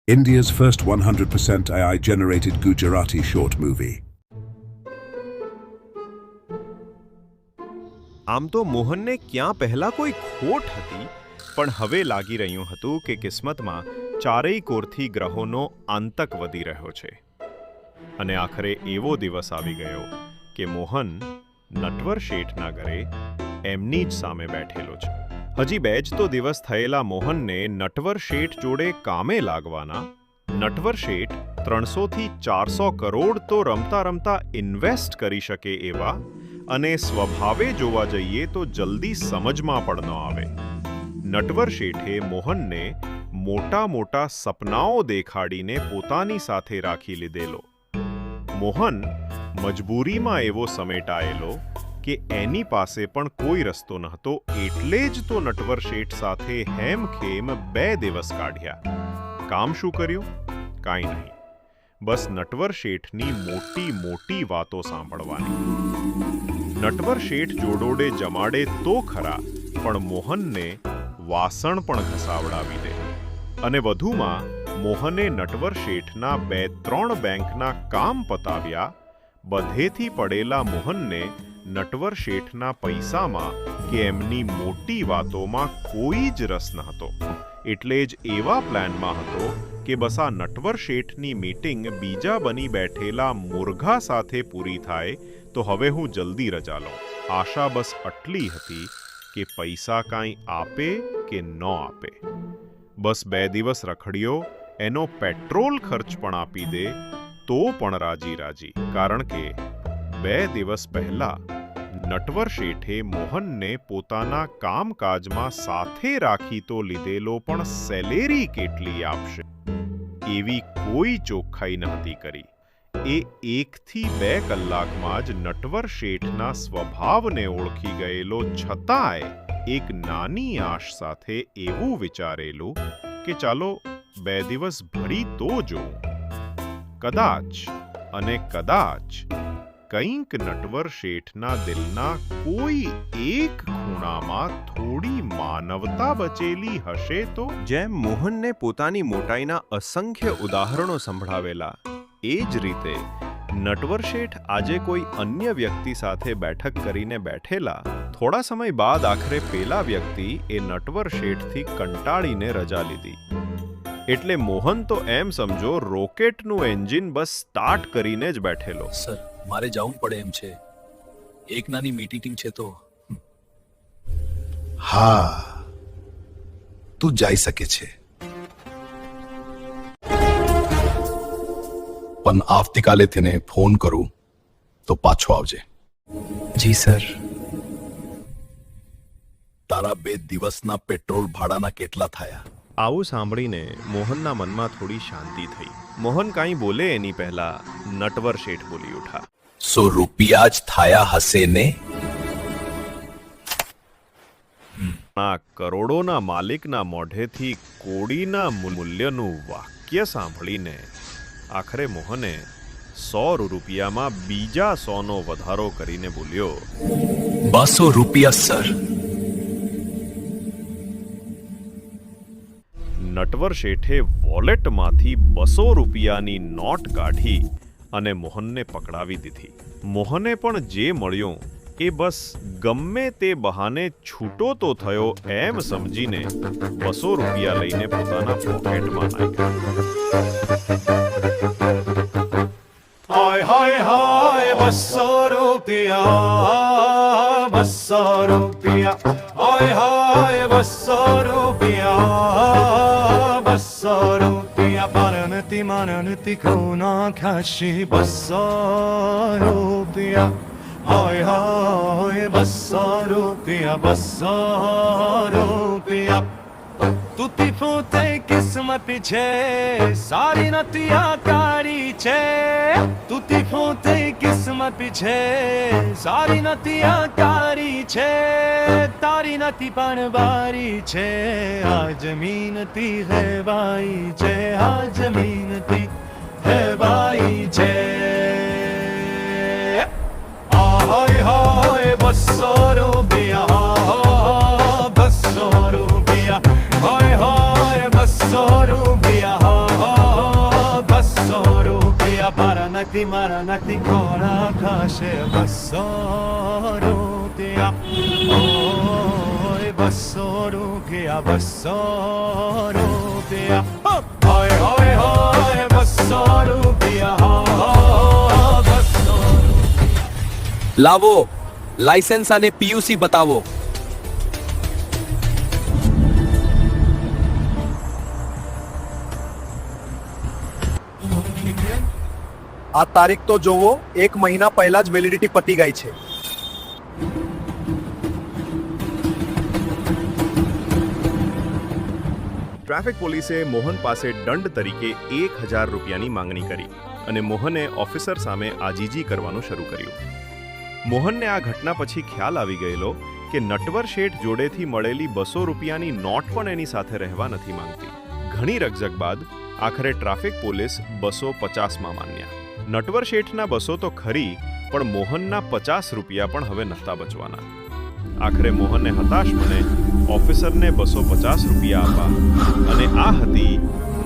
India's first 100% AI-generated Gujarati short movie. આમ તો મોહનને ક્યાં પહેલા કોઈ ખોટ હતી, પણ હવે લાગી રહ્યું હતું કે કિસ્મતમાં ચારેય કોરથી ગ્રહોનો આંતક વધી રહ્યો છે. અને આખરે એવો દિવસ આવી ગયો કે મોહન નટવર શેઠના ઘરે એમની જ સામે બેઠેલો છે. હજી 2 જ તો દિવસ થયેલા મોહનને નટવર શેઠ જોડે કામે લાગવાના. નટવર શેઠ 300 થી 400 કરોડ તો રમતા રમતા ઇન્વેસ્ટ કરી શકે એવા, અને સ્વભાવે જોવા જઈએ તો જલ્દી સમજમાં પણ ન આવે. નટવર શેઠે મોહનને મોટા મોટા સપનાઓ દેખાડીને પોતાની સાથે રાખી લીધેલો. મોહન મજબૂરીમાં એવો સમેટાયેલો કે એની પાસે પણ કોઈ રસ્તો નહોતો, એટલે જ તો નટવર શેઠ સાથે હેમખેમ 2 દિવસ કાઢ્યા. કામ શું કર્યું? કાંઈ નહીં, બસ નટવર શેઠની મોટી મોટી વાતો સાંભળવાની. નટવર શેઠ જોડોડે જમાડે તો ખરા, પણ મોહનને વાસણ પણ ઘસાવડાવી દે. અને વધુમાં મોહને નટવર શેઠના 2-3 બેંકના કામ પતાવ્યા. બધેથી પડેલા મોહનને નટવર શેઠના પૈસામાં કે એમની મોટી વાતોમાં કોઈ જ રસ નહોતો. એટલે જ એવા પ્લાનમાં હતો કે બસ આ નટવર શેઠની મીટિંગ બીજા બની બેઠેલા મુરઘા સાથે પૂરી થાય તો હવે હું જલ્દી રજા લઉં. આશા બસ આટલી હતી કે પૈસા કાંઈ આપે કે ન આપે, બસ 2 દિવસ રખડ્યો, એનો પેટ્રોલ ખર્ચ પણ આપી દે તો પણ રાજી રાજી. કારણ કે 2 દિવસ પહેલા નટવર શેઠે મોહનને પોતાના કામકાજમાં સાથે રાખી તો લીધેલો, પણ સેલેરી કેટલી આપશે એવી કોઈ ચોખ્ખાઈ નહોતી કરી. એ 1 થી 2 કલાકમાં જ નટવર શેઠના સ્વભાવને ઓળખી ગયેલો, છતાંય એક નાની આશ સાથે એવું વિચારેલું કે ચાલો 2 દિવસ ભરી તો જોઉં. કદાચ અને કદાચ કંઈક નટવર શેઠના દિલના કોઈ એક ખૂણામાં થોડી માનવતા બચેલી હશે તો. જેમ મોહનને પોતાની મોટાઈના અસંખ્ય ઉદાહરણો સંભળાવેલા, એ જ રીતે નટવર શેઠ આજે કોઈ અન્ય વ્યક્તિ સાથે બેઠક કરીને બેઠેલા. થોડા સમય બાદ આખરે પેલા વ્યક્તિ એ નટવર શેઠથી કંટાળીને રજા લીધી. એટલે મોહન તો એમ સમજો રોકેટનું એન્જિન બસ સ્ટાર્ટ કરીને જ બેઠેલો. સર, મારે જવું પડે એમ છે, એક નાની મીટિંગ છે તો. હા, તું જઈ શકે છે, પણ આવતીકાલે તેને ફોન કરું તો પાછો આવજે. જી સર. તારા 2 દિવસના પેટ્રોલ ભાડાના કેટલા થયા? આવું સાંભળીને મોહનના મનમાં થોડી શાંતિ થઈ. મોહન કાંઈ બોલે એની પહેલા નટવર શેઠ બોલી ઉઠા. 100 રૂપિયા જ થયા હશે ને? આ કરોડોના માલિકના મોઢેથી કોડીના મૂલ્યનું વાક્ય સાંભળીને આખરે મોહને 100 રૂપિયામાં બીજા 100નો વધારો કરીને બોલ્યો, 200 રૂપિયા સર. નટવર શેઠે વોલેટમાંથી 200 રૂપિયાની નોટ કાઢી અને મોહનને પકડાવી દીધી. મોહને પણ જે મળ્યું એ બસ ગમે તે બહાને છૂટો તો થયો એમ સમજીને 200 રૂપિયા લઈને પોતાના પોકેટમાં નાખ્યા. હાય હાય હાય 200 રૂપિયા, 200 રૂપિયા, હાય હાય 200 રૂપિયા, 200 રૂપિયા. માનનતી માનનતી કોના ખાશી 200 રૂપિયા, હાય હાય 200 રૂપિયા, 200 રૂપિયા. તૂટી ફૂટે કિસ્મત છે, સારી નથી આ કાળી છે. તૂટી ફૂટે કિસ્મત છે, સારી નથી આ કાળી છે. તારી નથી પણ બારી છે, આ જમીનથી હે બાઈ છે, આ જમીનથી હે બાઈ છે. હાય હાય 200 રૂપિયા, 200 રૂપિયા, હાય હાય 200 રૂપિયા. મારા નથી કોણા ખાશે 200 રૂપિયા ઓય 200 રૂપિયા 200 રૂપિયા ઓય ઓય ઓય 200 રૂપિયા 200 લાવો લાયસન્સ અને પીયુસી બતાવો. આ તારીખ તો જોવો, 1 મહિના પહેલા જ વેલિડિટી પતી ગઈ છે. ટ્રાફિક પોલીસે મોહન પાસે દંડ તરીકે 1000 રૂપિયાની માંગણી કરી અને મોહને ઓફિસર સામે આજીજી કરવાનું શરૂ કર્યું. મોહનને આ ઘટના પછી ખ્યાલ આવી ગયેલો કે નટવર શેઠ જોડેથી મળેલી 200 રૂપિયાની નોટ પણ એની સાથે રહેવા નથી માંગતી. ઘણી રકઝક બાદ આખરે ટ્રાફિક પોલીસ 250માં માન્યા. નટવર શેઠના 200 તો ખરી, પણ મોહનના 50 રૂપિયા પણ હવે નહોતા બચવાના. આખરે મોહનને હતાશ મને ઓફિસરને 250 રૂપિયા આપવા અને આ હતી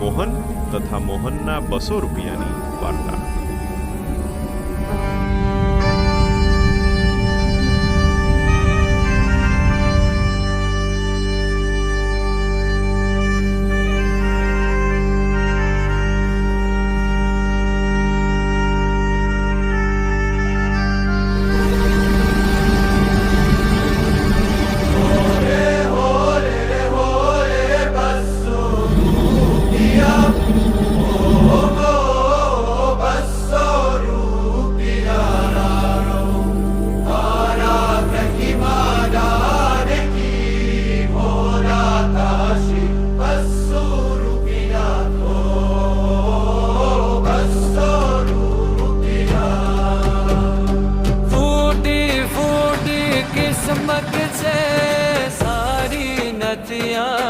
મોહન તથા મોહનના 200 રૂપિયાની વાર્તા. કિસ્મત છે સારી નથિયા